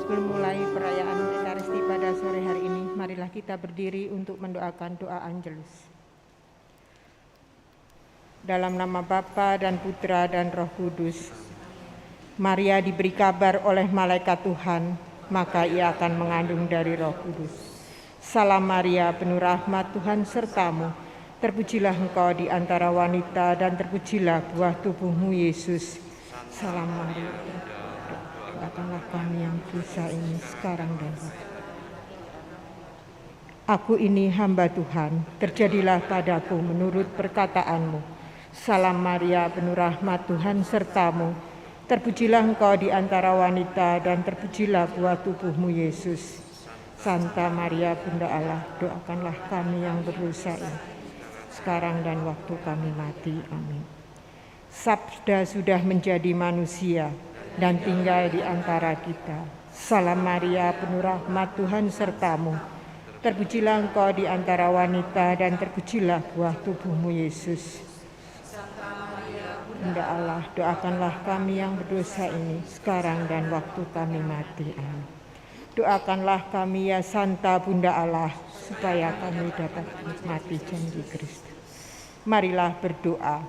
memulai perayaan Ekaristi pada sore hari ini, marilah kita berdiri untuk mendoakan doa Angelus. Dalam nama Bapa dan Putra dan Roh Kudus. Maria diberi kabar oleh malaikat Tuhan, maka ia akan mengandung dari Roh Kudus. Salam Maria, penuh rahmat, Tuhan sertamu. Terpujilah engkau di antara wanita dan terpujilah buah tubuhmu Yesus. Salam Maria, doakanlah kami yang dosa ini sekarang dan waktu. Aku ini hamba Tuhan, terjadilah padaku menurut perkataanmu. Salam Maria, penuh rahmat, Tuhan sertamu. Terpujilah engkau di antara wanita dan terpujilah buah tubuhmu Yesus. Santa Maria Bunda Allah, doakanlah kami yang berdosa ini, sekarang dan waktu kami mati. Amin. Sabda sudah menjadi manusia dan tinggal di antara kita. Salam Maria, penuh rahmat, Tuhan sertamu. Terpujilah engkau di antara wanita dan terpujilah buah tubuhmu Yesus. Bunda Allah, doakanlah kami yang berdosa ini, sekarang dan waktu kami mati. Amin. Doakanlah kami ya Santa Bunda Allah, supaya kami dapat menikmati janji Kristus. Marilah berdoa.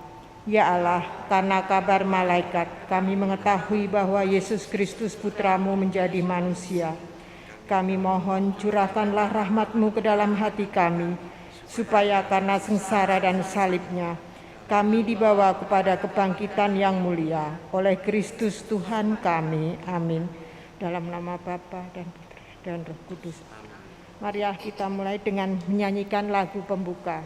Ya Allah, karena kabar malaikat, kami mengetahui bahwa Yesus Kristus Putramu menjadi manusia. Kami mohon curahkanlah rahmat-Mu ke dalam hati kami, supaya karena sengsara dan salibnya, kami dibawa kepada kebangkitan yang mulia oleh Kristus Tuhan kami. Amin. Dalam nama Bapa dan Putra dan Roh Kudus. Mari kita mulai dengan menyanyikan lagu pembuka.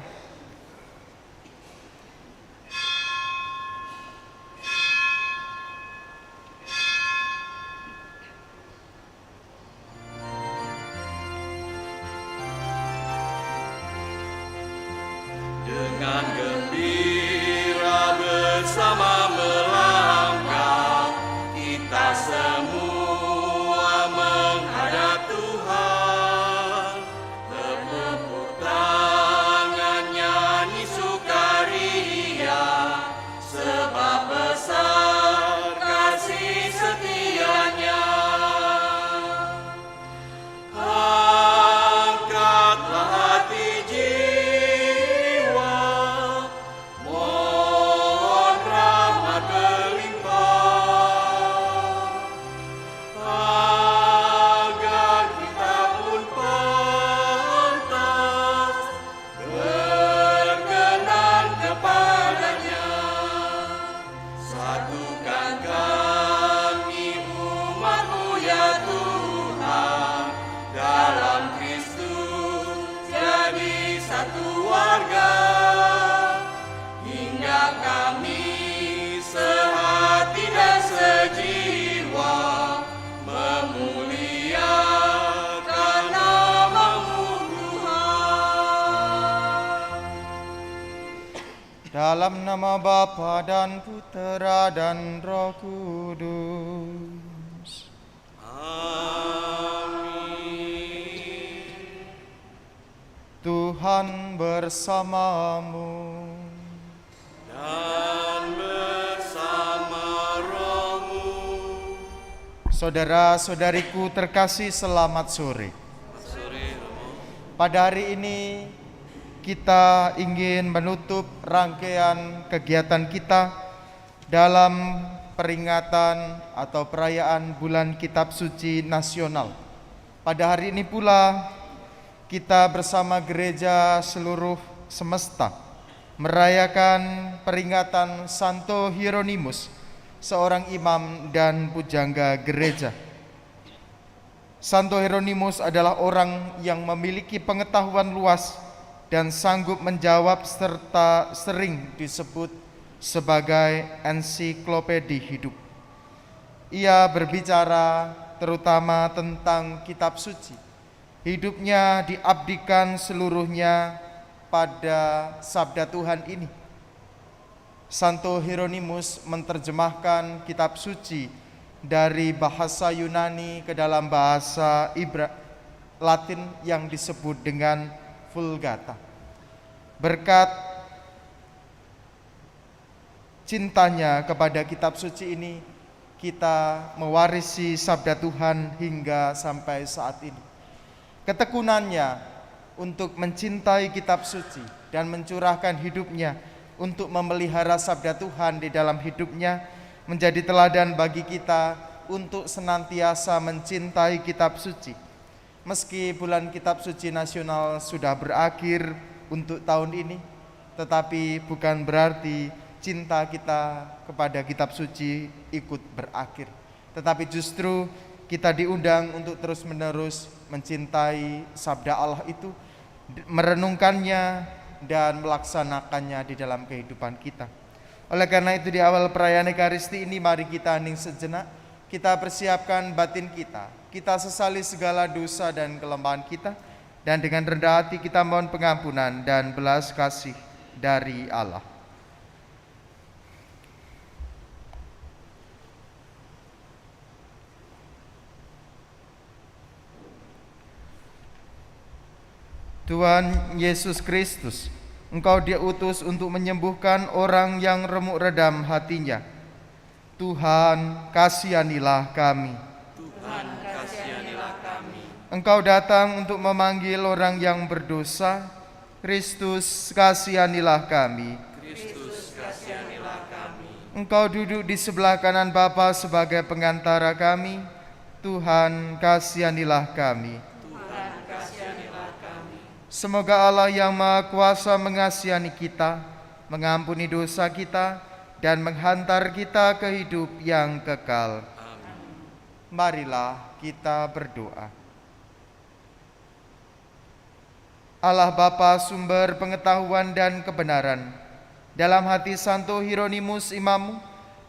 Dengan gembira bersama melangkah, kita semua menghadap Tuhan. Bertepuk tangan nyanyi sukaria, sebab besar kasih setianya. Angkatlah hati jiwa, mohon rahmat berlimpah, agar kita pun pantas berkenan kepadanya. Satukan kami umat-Mu ya Tuhan, dalam Kristus jadi satu warga, hingga kami sehati dan sejiwa memuliakan nama-Mu Tuhan. Dalam nama Bapa dan Putera dan Roh Kudus. Amin. Tuhan bersamamu. Dan bersama rohmu. Saudara-saudariku terkasih, selamat sore. Pada hari ini kita ingin menutup rangkaian kegiatan kita dalam peringatan atau perayaan Bulan Kitab Suci Nasional. Pada hari ini pula kita bersama gereja seluruh semesta merayakan peringatan Santo Hieronymus, seorang imam dan pujangga gereja. Santo Hieronymus adalah orang yang memiliki pengetahuan luas dan sanggup menjawab serta sering disebut sebagai ensiklopedi hidup. Ia berbicara terutama tentang kitab suci. Hidupnya diabdikan seluruhnya pada sabda Tuhan ini. Santo Hieronymus menerjemahkan kitab suci dari bahasa Yunani ke dalam bahasa Latin yang disebut dengan Vulgata. Berkat cintanya kepada kitab suci ini, kita mewarisi sabda Tuhan hingga sampai saat ini. Ketekunannya untuk mencintai kitab suci dan mencurahkan hidupnya untuk memelihara sabda Tuhan di dalam hidupnya menjadi teladan bagi kita untuk senantiasa mencintai kitab suci. Meski bulan kitab suci nasional sudah berakhir untuk tahun ini, tetapi bukan berarti cinta kita kepada kitab suci ikut berakhir. Tetapi justru kita diundang untuk terus-menerus mencintai sabda Allah itu, merenungkannya dan melaksanakannya di dalam kehidupan kita. Oleh karena itu di awal perayaan Ekaristi ini mari kita hening sejenak, kita persiapkan batin kita, kita sesali segala dosa dan kelemahan kita, dan dengan rendah hati kita mohon pengampunan dan belas kasih dari Allah. Tuhan Yesus Kristus, Engkau diutus untuk menyembuhkan orang yang remuk redam hatinya. Tuhan, kasihanilah kami. Tuhan, kasihanilah kami. Engkau datang untuk memanggil orang yang berdosa. Kristus, kasihanilah kami. Kristus, kasihanilah kami. Engkau duduk di sebelah kanan Bapa sebagai pengantara kami. Tuhan, kasihanilah kami. Tuhan, kasihanilah kami. Semoga Allah yang Maha Kuasa mengasihi kita, mengampuni dosa kita, dan menghantar kita ke hidup yang kekal. Amin. Marilah kita berdoa. Allah Bapa sumber pengetahuan dan kebenaran, dalam hati Santo Hieronymus Imammu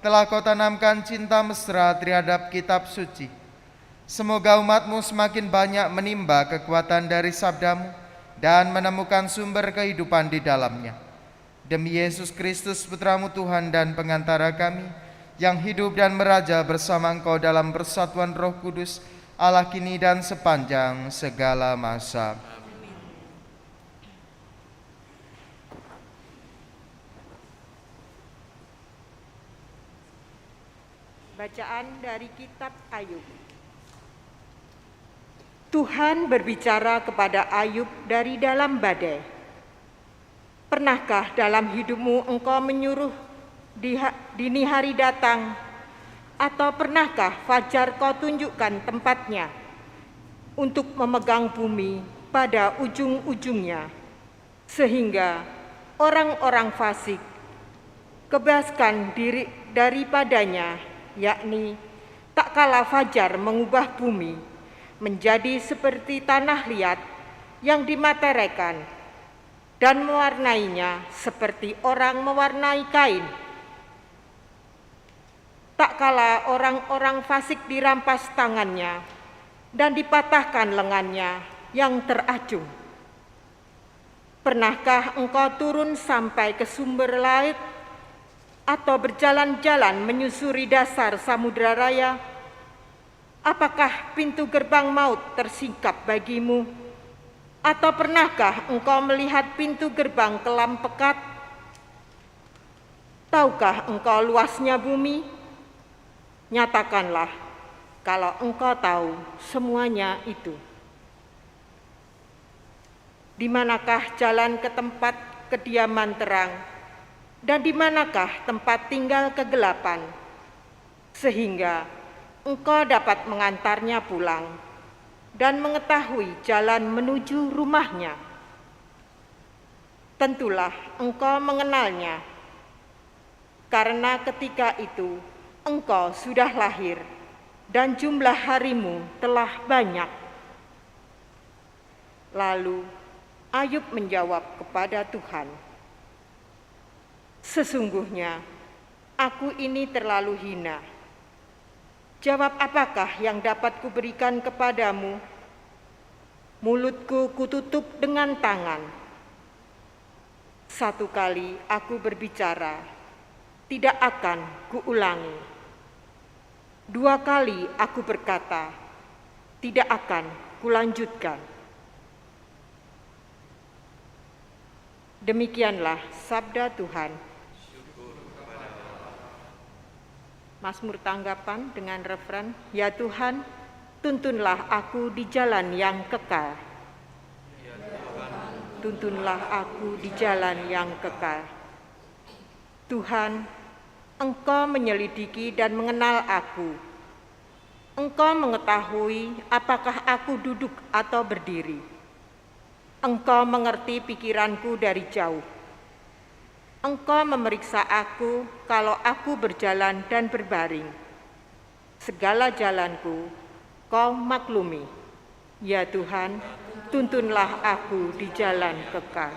telah Kau tanamkan cinta mesra terhadap kitab suci. Semoga umat-Mu semakin banyak menimba kekuatan dari sabda-Mu dan menemukan sumber kehidupan di dalamnya. Demi Yesus Kristus Putra-Mu Tuhan dan pengantara kami, yang hidup dan meraja bersama Engkau dalam persatuan Roh Kudus, Allah kini dan sepanjang segala masa. Bacaan dari kitab Ayub. Tuhan berbicara kepada Ayub dari dalam badai. Pernahkah dalam hidupmu engkau menyuruh dini hari datang, atau pernahkah fajar kau tunjukkan tempatnya untuk memegang bumi pada ujung-ujungnya, sehingga orang-orang fasik kebaskan diri daripadanya, yakni tak kala fajar mengubah bumi menjadi seperti tanah liat yang dimateraikan dan mewarnainya seperti orang mewarnai kain. Tak kala orang-orang fasik dirampas tangannya dan dipatahkan lengannya yang teracung. Pernahkah engkau turun sampai ke sumber laut atau berjalan-jalan menyusuri dasar samudera raya? Apakah pintu gerbang maut tersingkap bagimu? Atau pernahkah engkau melihat pintu gerbang kelam pekat? Tahukah engkau luasnya bumi? Nyatakanlah kalau engkau tahu semuanya itu. Di manakah jalan ke tempat kediaman terang, dan di manakah tempat tinggal kegelapan, sehingga engkau dapat mengantarnya pulang dan mengetahui jalan menuju rumahnya? Tentulah engkau mengenalnya, karena ketika itu engkau sudah lahir dan jumlah harimu telah banyak. Lalu Ayub menjawab kepada Tuhan, sesungguhnya aku ini terlalu hina. Jawab apakah yang dapat kuberikan kepadamu? Mulutku kututup dengan tangan. Satu kali aku berbicara, tidak akan kuulangi. Dua kali aku berkata, tidak akan kulanjutkan. Demikianlah sabda Tuhan. Mazmur tanggapan dengan referen, "Ya Tuhan, tuntunlah aku di jalan yang kekal." Tuntunlah aku di jalan yang kekal. Tuhan, Engkau menyelidiki dan mengenal aku. Engkau mengetahui apakah aku duduk atau berdiri. Engkau mengerti pikiranku dari jauh. Engkau memeriksa aku kalau aku berjalan dan berbaring. Segala jalanku Kau maklumi. Ya Tuhan, tuntunlah aku di jalan kekal.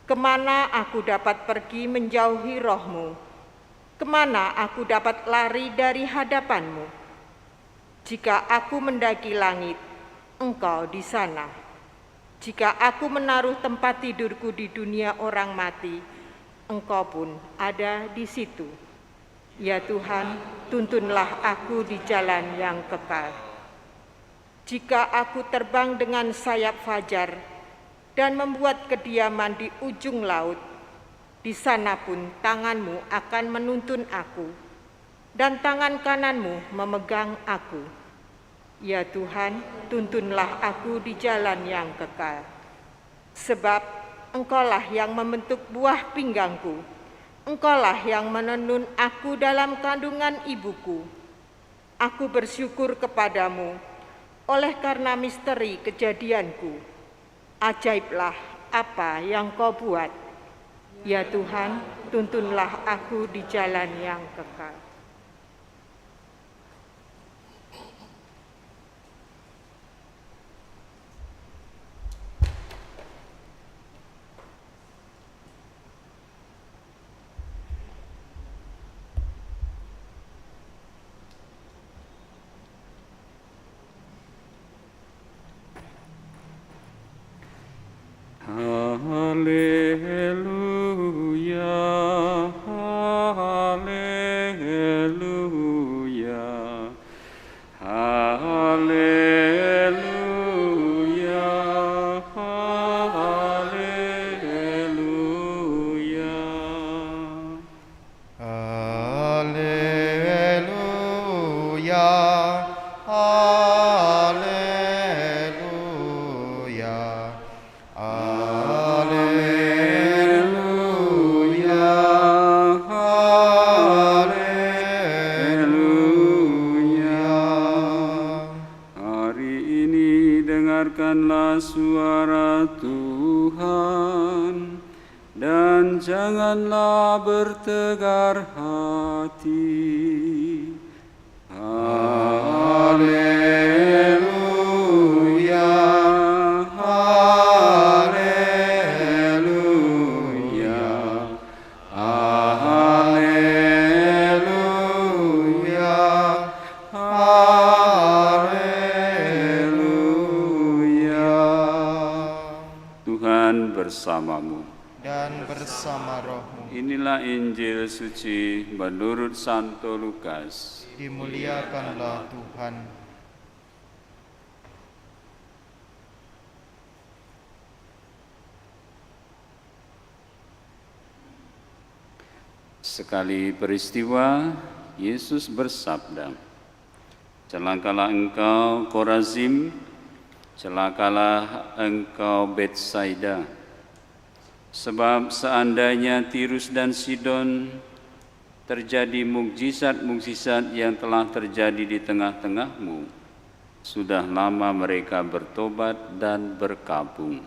Kemana aku dapat pergi menjauhi Roh-Mu? Kemana aku dapat lari dari hadapan-Mu? Jika aku mendaki langit, Engkau di sana. Jika aku menaruh tempat tidurku di dunia orang mati, Engkau pun ada di situ. Ya Tuhan, tuntunlah aku di jalan yang kekal. Jika aku terbang dengan sayap fajar dan membuat kediaman di ujung laut, di sana pun tangan-Mu akan menuntun aku, dan tangan kanan-Mu memegang aku. Ya Tuhan, tuntunlah aku di jalan yang kekal. Sebab Engkaulah yang membentuk buah pinggangku, Engkaulah yang menenun aku dalam kandungan ibuku. Aku bersyukur kepadamu oleh karena misteri kejadianku. Ajaiblah apa yang Kau buat. Ya Tuhan, tuntunlah aku di jalan yang kekal. Haleluya, haleluya, haleluya, haleluya. Haleluya, haleluya, haleluya, haleluya. Hari ini dengarkanlah suara Tuhan, dan janganlah bertegar hati. Haleluya, haleluya, haleluya, haleluya. Tuhan bersamamu. Dan bersama rohmu. Inilah Injil suci menurut Santo Lukas. Dimuliakanlah Tuhan. Sekali peristiwa, Yesus bersabda, "Celakalah engkau Korazim, celakalah engkau Betsaida. Sebab seandainya Tirus dan Sidon terjadi mukjizat-mukjizat yang telah terjadi di tengah-tengahmu, sudah lama mereka bertobat dan berkabung.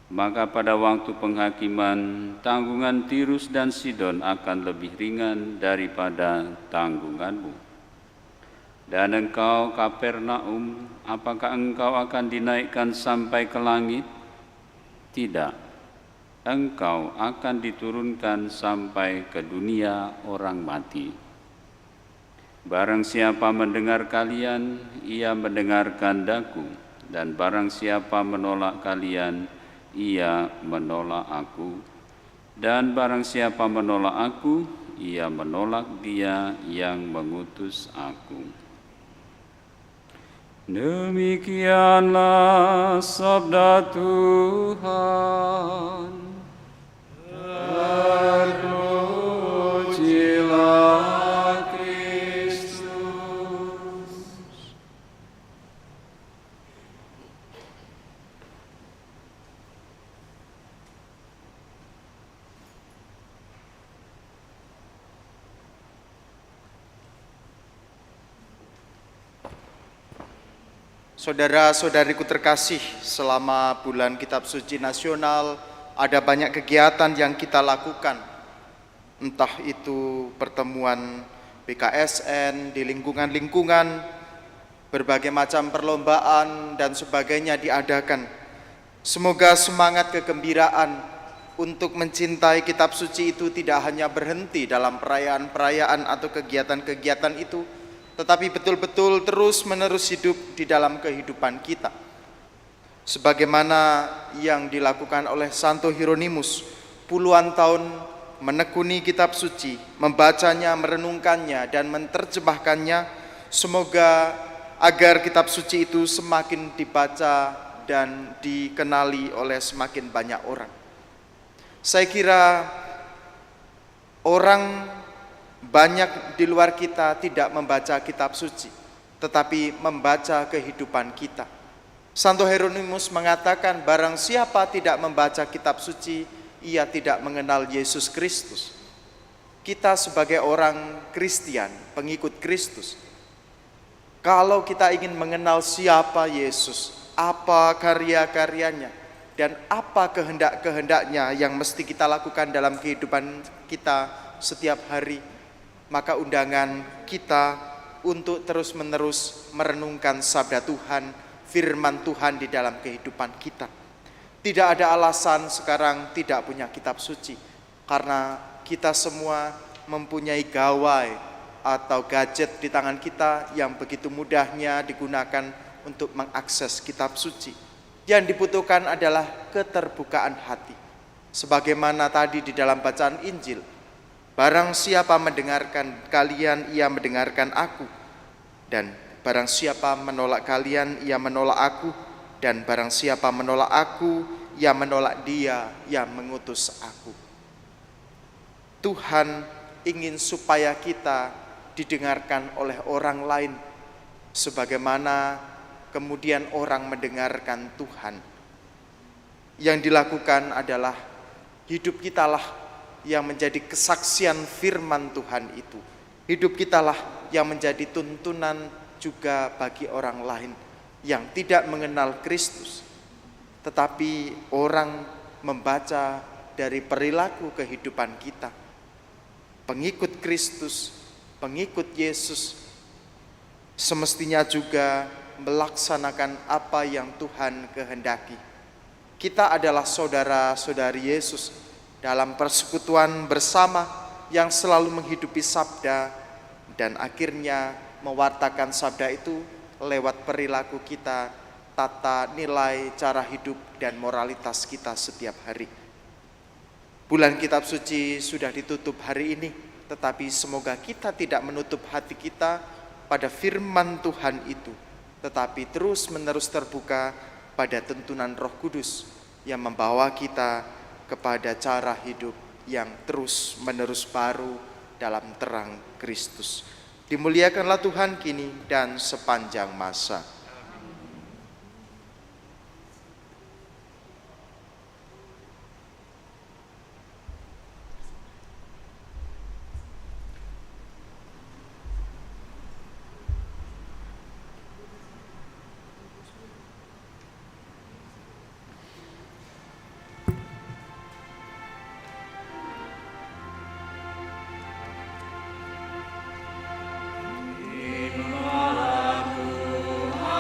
Maka pada waktu penghakiman, tanggungan Tirus dan Sidon akan lebih ringan daripada tanggunganmu. Dan engkau Kapernaum, apakah engkau akan dinaikkan sampai ke langit? Tidak, engkau akan diturunkan sampai ke dunia orang mati. Barang siapa mendengar kalian, ia mendengarkan Daku, dan barang siapa menolak kalian, ia menolak aku, dan barang siapa menolak aku, ia menolak Dia yang mengutus aku." Demikianlah sabda Tuhan. Terpuji Saudara-saudariku terkasih, selama bulan Kitab Suci Nasional ada banyak kegiatan yang kita lakukan. Entah itu pertemuan BKSN di lingkungan-lingkungan, berbagai macam perlombaan dan sebagainya diadakan. Semoga semangat kegembiraan untuk mencintai Kitab Suci itu tidak hanya berhenti dalam perayaan-perayaan atau kegiatan-kegiatan itu, tetapi betul-betul terus-menerus hidup di dalam kehidupan kita. Sebagaimana yang dilakukan oleh Santo Hieronymus, puluhan tahun menekuni Kitab Suci, membacanya, merenungkannya, dan menerjemahkannya, semoga agar Kitab Suci itu semakin dibaca dan dikenali oleh semakin banyak orang. Saya kira orang banyak di luar kita tidak membaca Kitab Suci, tetapi membaca kehidupan kita. Santo Hieronymus mengatakan, barang siapa tidak membaca Kitab Suci, ia tidak mengenal Yesus Kristus. Kita sebagai orang Kristen, pengikut Kristus, kalau kita ingin mengenal siapa Yesus, apa karya-karyanya, dan apa kehendak-kehendaknya yang mesti kita lakukan dalam kehidupan kita setiap hari, maka undangan kita untuk terus-menerus merenungkan sabda Tuhan, firman Tuhan di dalam kehidupan kita. Tidak ada alasan sekarang tidak punya Kitab Suci, karena kita semua mempunyai gawai atau gadget di tangan kita yang begitu mudahnya digunakan untuk mengakses Kitab Suci. Yang dibutuhkan adalah keterbukaan hati. Sebagaimana tadi di dalam bacaan Injil, barang siapa mendengarkan kalian, ia mendengarkan aku. Dan barang siapa menolak kalian, ia menolak aku. Dan barang siapa menolak aku, ia menolak dia yang mengutus aku. Tuhan ingin supaya kita didengarkan oleh orang lain, sebagaimana kemudian orang mendengarkan Tuhan. Yang dilakukan adalah hidup kitalah yang menjadi kesaksian firman Tuhan itu. Hidup kitalah yang menjadi tuntunan juga bagi orang lain yang tidak mengenal Kristus. Tetapi orang membaca dari perilaku kehidupan kita. Pengikut Kristus, pengikut Yesus, semestinya juga melaksanakan apa yang Tuhan kehendaki. Kita adalah saudara-saudari Yesus dalam persekutuan bersama yang selalu menghidupi sabda dan akhirnya mewartakan sabda itu lewat perilaku kita, tata nilai, cara hidup, dan moralitas kita setiap hari. Bulan Kitab Suci sudah ditutup hari ini, tetapi semoga kita tidak menutup hati kita pada firman Tuhan itu, tetapi terus-menerus terbuka pada tuntunan Roh Kudus yang membawa kita kepada cara hidup yang terus-menerus baru dalam terang Kristus. Dimuliakanlah Tuhan kini dan sepanjang masa. Di malam Tuhan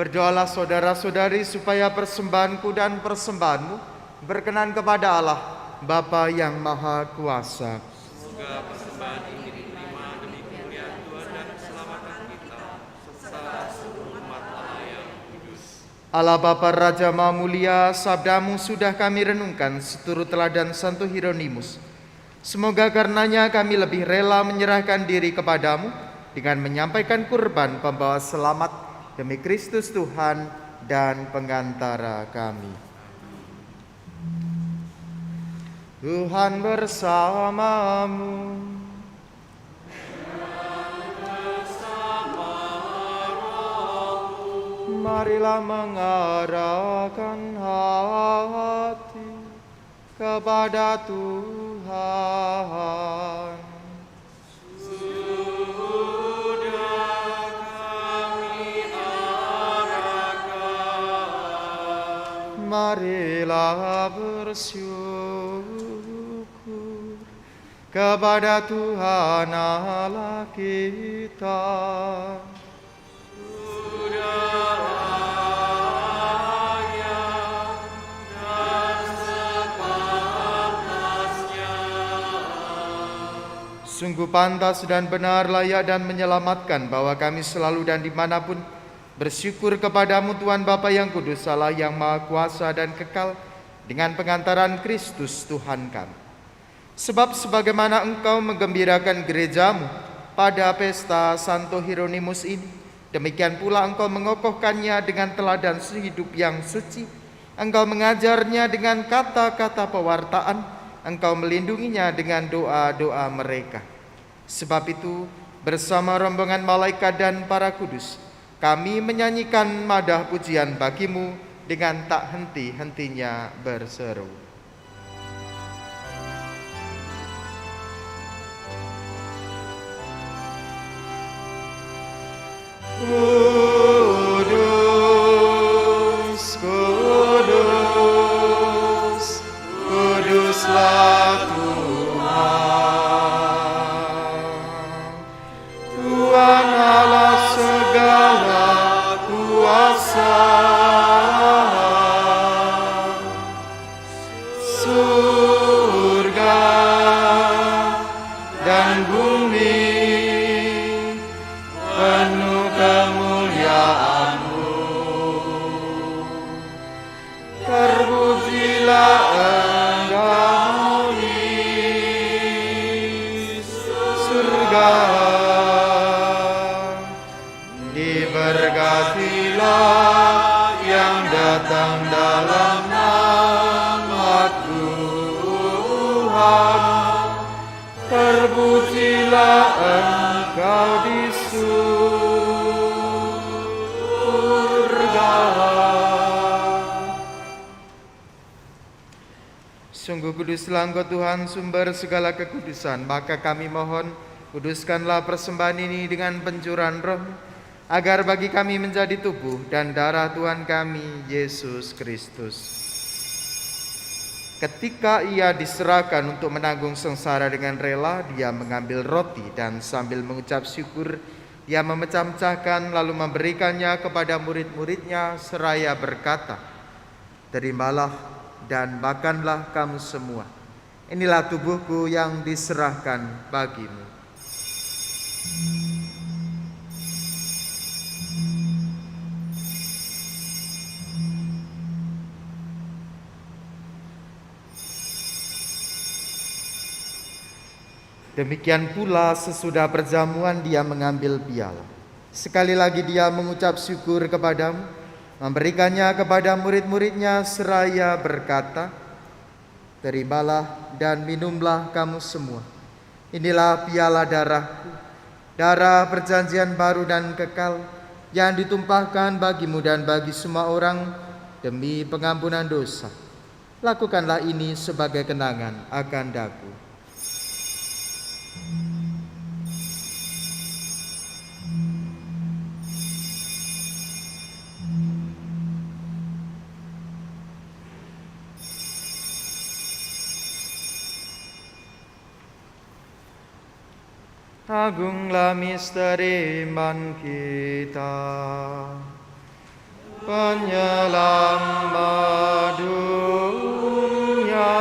Berdoalah saudara-saudari supaya persembahanku dan persembahanmu berkenan kepada Allah, Bapa yang Maha Kuasa. Semoga persembahan ini diterima demi kemuliaan Tuhan dan keselamatan kita, serta seluruh umat Allah yang kudus. Allah Bapa Raja Maha Mulia, sabdamu sudah kami renungkan seturut teladan Santo Hieronymus. Semoga karenanya kami lebih rela menyerahkan diri kepadamu dengan menyampaikan kurban pembawa selamat demi Kristus Tuhan dan pengantara kami. Tuhan bersamamu. Marilah mengarahkan hati kepada Tuhan. Marilah bersyukur kepada Tuhan Allah kita. Sudah layak dan sepantasnya. Sungguh pantas dan benar, layak dan menyelamatkan bahwa kami selalu dan dimanapun bersyukur kepadamu Tuhan Bapa yang kudus, Allah yang Maha Kuasa dan kekal, dengan pengantaran Kristus Tuhan kami. Sebab sebagaimana Engkau menggembirakan gerejamu pada pesta Santo Hieronymus ini, demikian pula Engkau mengokohkannya dengan teladan hidup yang suci. Engkau mengajarnya dengan kata-kata pewartaan, Engkau melindunginya dengan doa-doa mereka. Sebab itu, bersama rombongan malaikat dan para kudus, kami menyanyikan madah pujian bagimu dengan tak henti-hentinya berseru. Kudus, kudus, kuduslah Tuhan, Tuhan Allah segala kuasa. Surga dan bumi penuh kemuliaan-Mu. Terpujilah Engkau di surga, diberkatilah yang datang dalam nama Tuhan. Terpujilah Engkau di surga. Sungguh kuduslah Engkau Tuhan, sumber segala kekudusan. Maka kami mohon, kuduskanlah persembahan ini dengan pencurahan Roh, agar bagi kami menjadi tubuh dan darah Tuhan kami, Yesus Kristus. Ketika Ia diserahkan untuk menanggung sengsara dengan rela, Dia mengambil roti dan sambil mengucap syukur, Dia memecah-mecahkan lalu memberikannya kepada murid-muridnya seraya berkata, "Terimalah dan makanlah kamu semua. Inilah tubuhku yang diserahkan bagimu." Demikian pula sesudah perjamuan Dia mengambil piala. Sekali lagi Dia mengucap syukur kepadamu, memberikannya kepada murid-muridnya seraya berkata, "Terimalah dan minumlah kamu semua. Inilah piala darahku, darah perjanjian baru dan kekal, yang ditumpahkan bagimu dan bagi semua orang demi pengampunan dosa. Lakukanlah ini sebagai kenangan akan daku." Agunglah misteri iman kita. penyelamat dunia,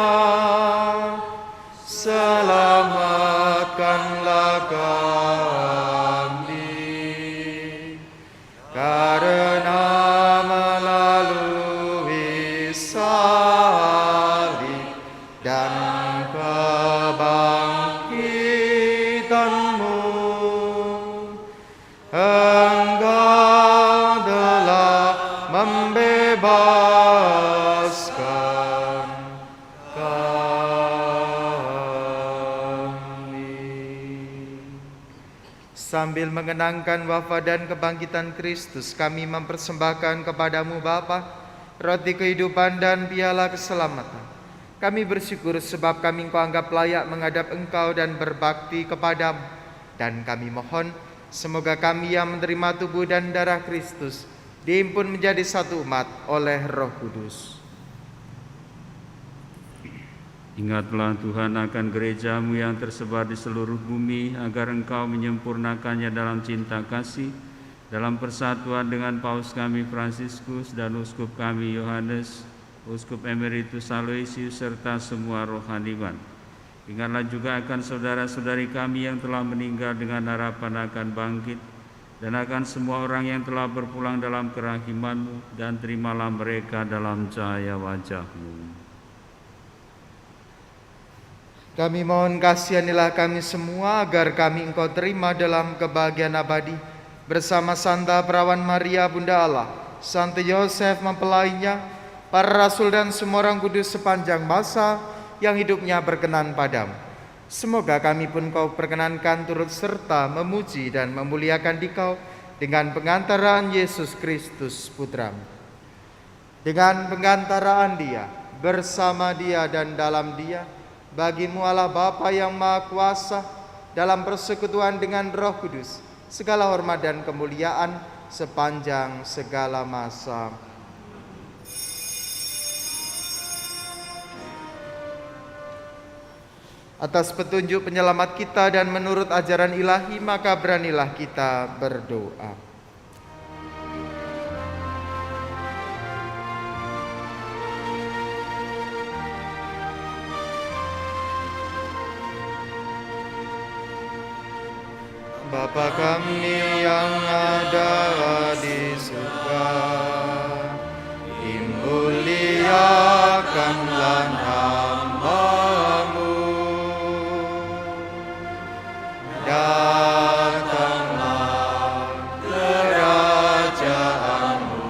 selamatkanlah kami, karena melalui salib dan kebangkitan-Mu, Engkau telah membebaskan kami. Sambil mengenangkan wafat dan kebangkitan Kristus, kami mempersembahkan kepadamu Bapa, roti kehidupan dan piala keselamatan. Kami bersyukur sebab kami Engkau anggap layak menghadap Engkau dan berbakti kepadamu. Dan kami mohon, semoga kami yang menerima tubuh dan darah Kristus dihimpun menjadi satu umat oleh Roh Kudus. Ingatlah Tuhan akan gereja-Mu yang tersebar di seluruh bumi, agar Engkau menyempurnakannya dalam cinta kasih, dalam persatuan dengan Paus kami Fransiskus dan Uskup kami Yohanes, Uskup Emeritus Aloysius, serta semua rohaniwan. Ingatlah juga akan saudara-saudari kami yang telah meninggal dengan harapan akan bangkit, dan akan semua orang yang telah berpulang dalam kerahiman-Mu, dan terimalah mereka dalam cahaya wajah-Mu. Kami mohon kasihanilah kami semua agar kami Engkau terima dalam kebahagiaan abadi bersama Santa Perawan Maria Bunda Allah, Santo Yosef mempelainya, para rasul dan semua orang kudus sepanjang masa yang hidupnya berkenan padamu. Semoga kami pun Kau perkenankan turut serta memuji dan memuliakan Dikau dengan pengantaraan Yesus Kristus Putra-Mu. Dengan pengantaraan Dia, bersama Dia dan dalam Dia, bagi-Mu Allah Bapa yang Maha Kuasa, dalam persekutuan dengan Roh Kudus, segala hormat dan kemuliaan sepanjang segala masa. Atas petunjuk penyelamat kita dan menurut ajaran ilahi, maka beranilah kita berdoa. Bapa kami yang ada di surga, dimuliakanlah nama-Mu. Datanglah kerajaan-Mu,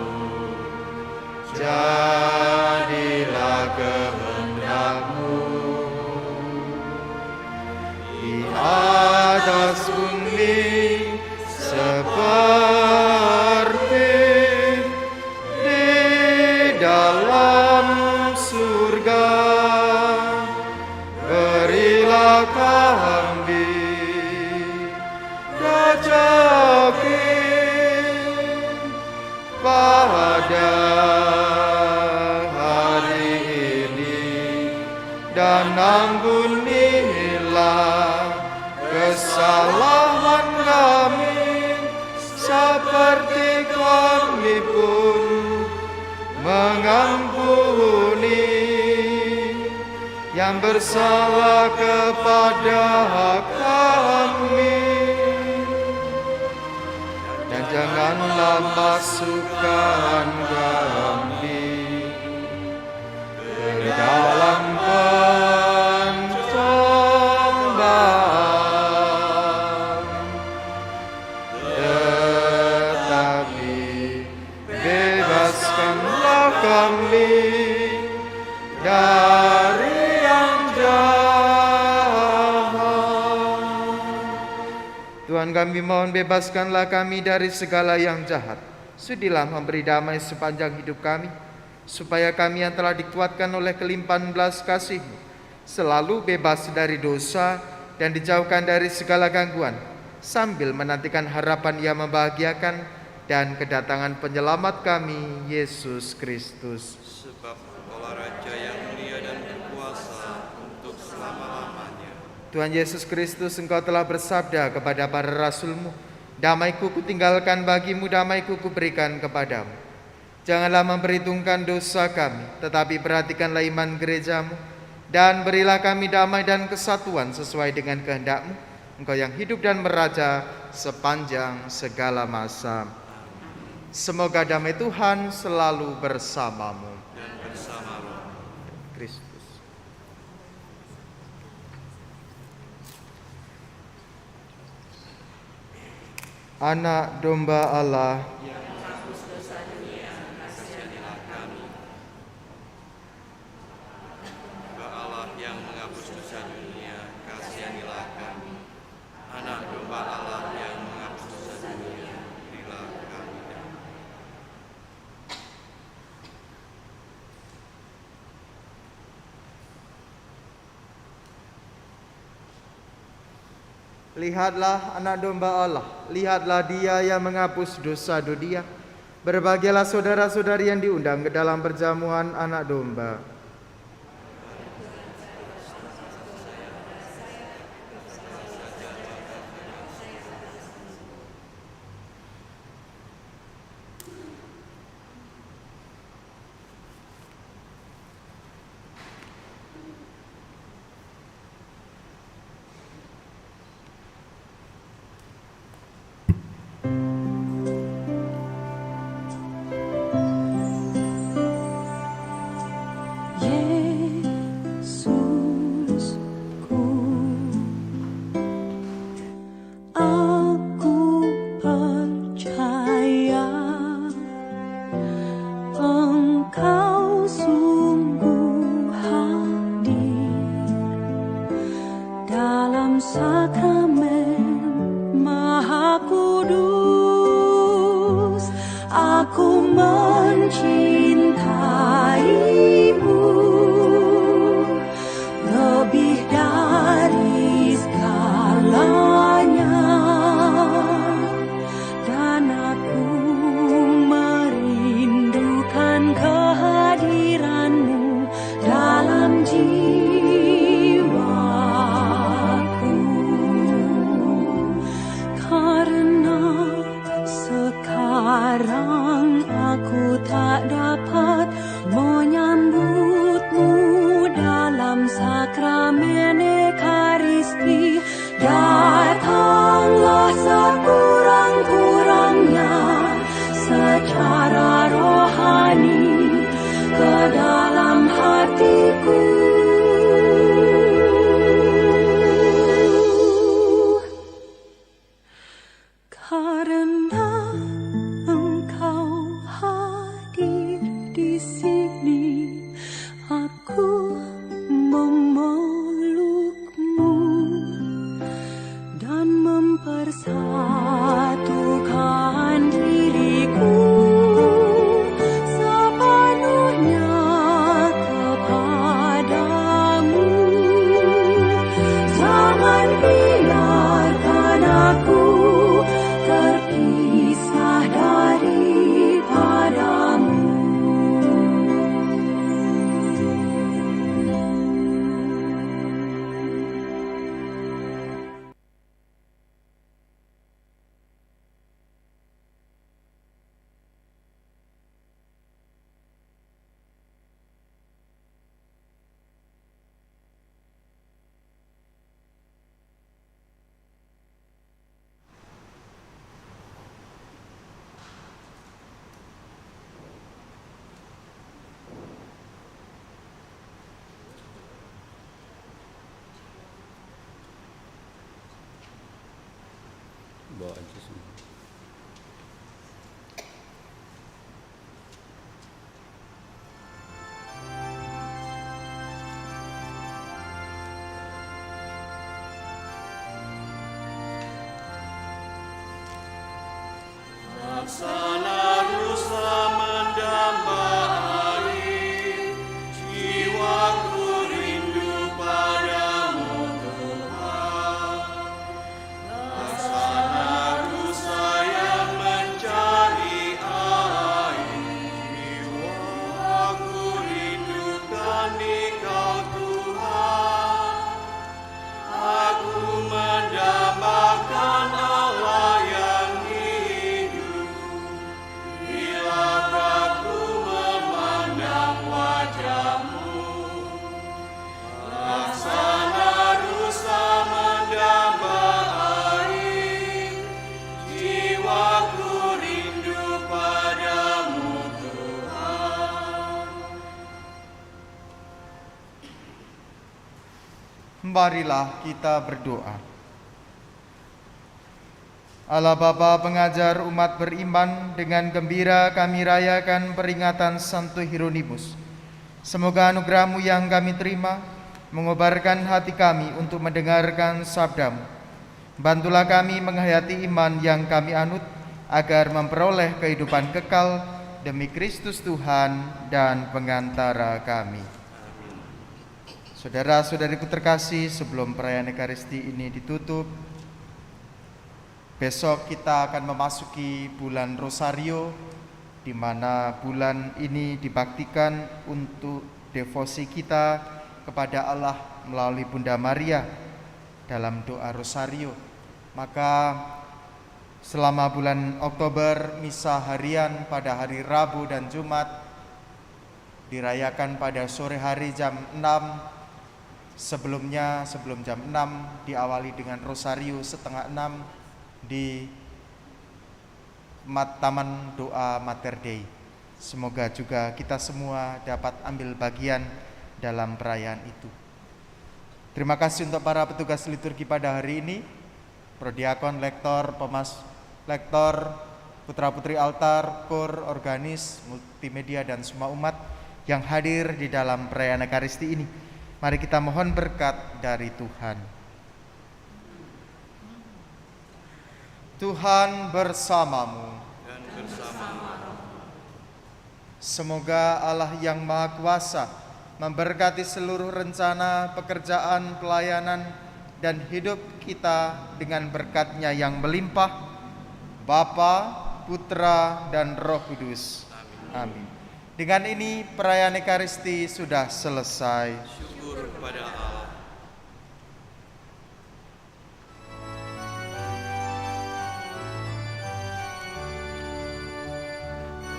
jadilah kehendak-Mu di atas bumi seperti di dalam surga. Berilah kami rezeki pada hari ini, dan ampunilah kesalahan kami seperti kami pun mengampuni yang bersalah kepada kami. Dan janganlah masukkan kami ke dalam pencobaan, tetapi bebaskanlah kami dari yang jahat. Tuhan, kami mohon bebaskanlah kami dari segala yang jahat. Sudilah memberi damai sepanjang hidup kami, supaya kami yang telah dikuatkan oleh kelimpahan belas kasih-Mu selalu bebas dari dosa dan dijauhkan dari segala gangguan, sambil menantikan harapan yang membahagiakan dan kedatangan penyelamat kami, Yesus Kristus. Sebab Engkaulah Raja yang mulia dan berkuasa untuk selama-lamanya. Tuhan Yesus Kristus, Engkau telah bersabda kepada para rasul-Mu, damai-Ku kutinggalkan bagimu, damai-Ku kuberikan kepadamu. Janganlah memperhitungkan dosa kami, tetapi perhatikanlah iman gerejamu, dan berilah kami damai dan kesatuan sesuai dengan kehendak-Mu, Engkau yang hidup dan meraja sepanjang segala masa. Semoga damai Tuhan selalu bersamamu. Dan bersama roh. Kristus. Anak domba Allah, Domba Allah yang menghapus dosa dunia, kasihanilah kami. Anak domba Allah yang menghapus dosa dunia, berilah kami damai. lihatlah anak domba Allah, lihatlah Dia yang menghapus dosa dunia. Berbahagialah saudara-saudari yang diundang ke dalam perjamuan anak domba. Bawa aja semua. Laksana rusa mendamba air, jiwaku rindu padamu Tuhan. Laksana rusa Marilah kita berdoa. Allah Bapa pengajar umat beriman, dengan gembira kami rayakan peringatan Santo Hieronymus. Semoga anugerah-Mu yang kami terima mengobarkan hati kami untuk mendengarkan sabda-Mu. Bantulah kami menghayati iman yang kami anut, agar memperoleh kehidupan kekal demi Kristus Tuhan dan pengantara kami. Saudara-saudariku terkasih, sebelum perayaan Ekaristi ini ditutup, besok kita akan memasuki bulan Rosario, di mana bulan ini dibaktikan untuk devosi kita kepada Allah melalui Bunda Maria dalam doa Rosario. Maka selama bulan Oktober, misa harian pada hari Rabu dan Jumat dirayakan pada sore hari jam 6. Sebelumnya, sebelum jam 6 diawali dengan Rosario setengah 6 di Taman Doa Mater Dei. Semoga juga kita semua dapat ambil bagian dalam perayaan itu. Terima kasih untuk para petugas liturgi pada hari ini, prodiakon, lektor, lektor, putra-putri altar, kor, organis, multimedia, dan semua umat yang hadir di dalam perayaan Ekaristi ini. Mari kita mohon berkat dari Tuhan. Tuhan bersamamu. Dan bersama Semoga Allah yang Maha Kuasa memberkati seluruh rencana, pekerjaan, pelayanan, dan hidup kita dengan berkat-Nya yang melimpah, Bapa, Putra, dan Roh Kudus. Amin. Dengan ini perayaan Ekaristi sudah selesai. syukur kepada Allah.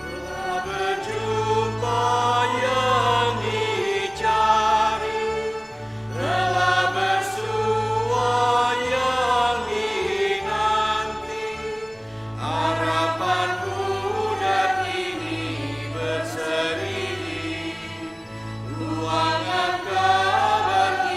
Telah berjumpa yang dicari, telah bersua yang dinanti. Harapan budak ini berseri, ruangan kabar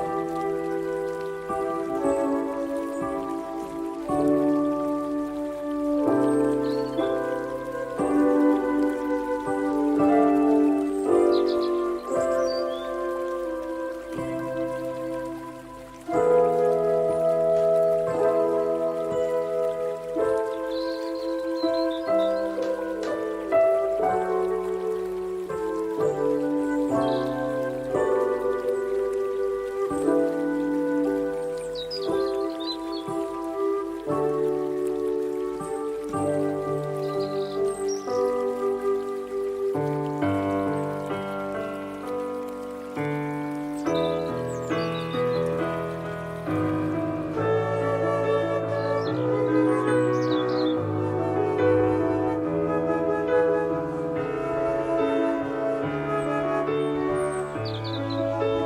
Allah.